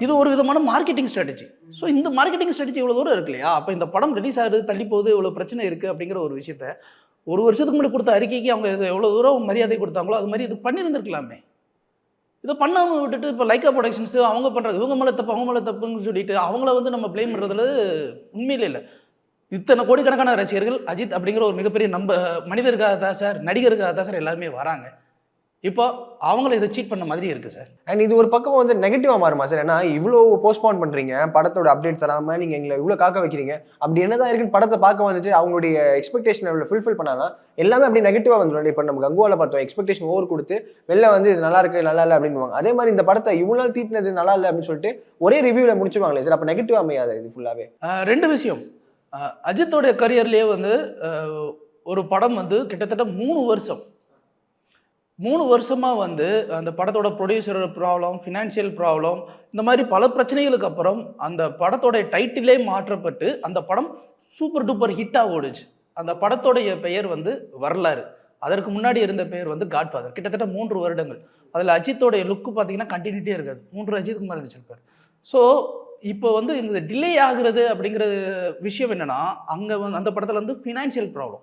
இது ஒரு விதமான மார்க்கெட்டிங் ஸ்ட்ராட்டஜி. ஸோ இந்த மார்க்கெட்டிங் ஸ்ட்ராட்டஜி இவ்வளோ தூரம் இருக்கு இல்லையா? அப்போ இந்த படம் ரிலீஸ் ஆகுது, தள்ளி போகுது, இவ்வளோ பிரச்சனை இருக்குது அப்படிங்கிற ஒரு விஷயத்த ஒரு வருஷத்துக்கு முன்னாடி கொடுத்த அறிக்கைக்கு அவங்க இது எவ்வளோ தூரம் மரியாதை கொடுத்தாங்களோ அது மாதிரி இது பண்ணியிருந்திருக்கலாமே. இதை பண்ணாமல் விட்டுட்டு இப்போ லைக்கா ப்ரொடக்ஷன்ஸ் அவங்க பண்ணுறது இவங்க மேலே தப்பு அவங்க மேலே தப்புன்னு சொல்லிட்டு அவங்கள வந்து நம்ம ப்ளேம் பண்ணுறதுல உண்மையிலே இல்லை. இத்தனை கோடிக்கணக்கான ரசிகர்கள் அஜித் அப்படிங்கிற ஒரு மிகப்பெரிய மனிதருக்காக தான் சார், நடிகருக்காக தான் சார் எல்லாருமே வராங்க. இப்போ அவங்கள இதை சீட் பண்ண மாதிரி இருக்கு சார். அண்ட் இது ஒரு பக்கம் வந்து நெகட்டிவா மாறுமா சார்? ஏன்னா இவ்வளோ போஸ்ட்போன் பண்றீங்க, படத்தோட அப்டேட் தராம நீங்க எங்களை இவ்வளோ காக்க வைக்கிறீங்க. அப்படி என்னதான் இருக்குன்னு படத்தை பார்க்க வந்துட்டு அவங்களுடைய எக்ஸ்பெக்டேஷன் லெவலில் ஃபுல்ஃபில் பண்ணாலும் எல்லாமே அப்படி நெகட்டிவா வந்துடும். இப்போ நம்ம கங்குவால பார்த்தோம், எக்ஸ்பெக்டேஷன் ஓவர் கொடுத்து வெளில வந்து இது நல்லா இருக்கு நல்லா இல்லை அப்படின்னு. அதே மாதிரி இந்த படத்தை இவ்வளோ நாள் தீட்டினது நல்லா இல்லை அப்படின்னு சொல்லிட்டு ஒரே ரிவ்யூவில் முடிச்சுவாங்களே சார். அப்போ நெகட்டிவ் அமையாது இது ஃபுல்லாவே? ரெண்டு விஷயம். அஜித்தோடைய கரியர்லேயே வந்து ஒரு படம் வந்து கிட்டத்தட்ட 3 வருஷமாக வந்து அந்த படத்தோட ப்ரொடியூசர் ப்ராப்ளம், ஃபினான்ஷியல் ப்ராப்ளம், இந்த மாதிரி பல பிரச்சனைகளுக்கு அப்புறம் அந்த படத்தோடைய டைட்டிலே மாற்றப்பட்டு அந்த படம் சூப்பர் டூப்பர் ஹிட்டாக ஓடுச்சு. அந்த படத்தோடைய பெயர் வந்து வரலாறு. அதற்கு முன்னாடி இருந்த பெயர் வந்து காட்ஃபாதர். கிட்டத்தட்ட 3 வருடங்கள். அதில் அஜித்தோடைய லுக்கு பார்த்தீங்கன்னா கண்டினியூட்டியே இருக்காது. 3 அஜித் குமார் நடிச்சிருப்பார். ஸோ இப்போ வந்து இந்த டிலே ஆகுறது அப்படிங்கிற விஷயம் என்னன்னா, அங்கே வந்து அந்த படத்தில் வந்து ஃபினான்ஷியல் ப்ராப்ளம்.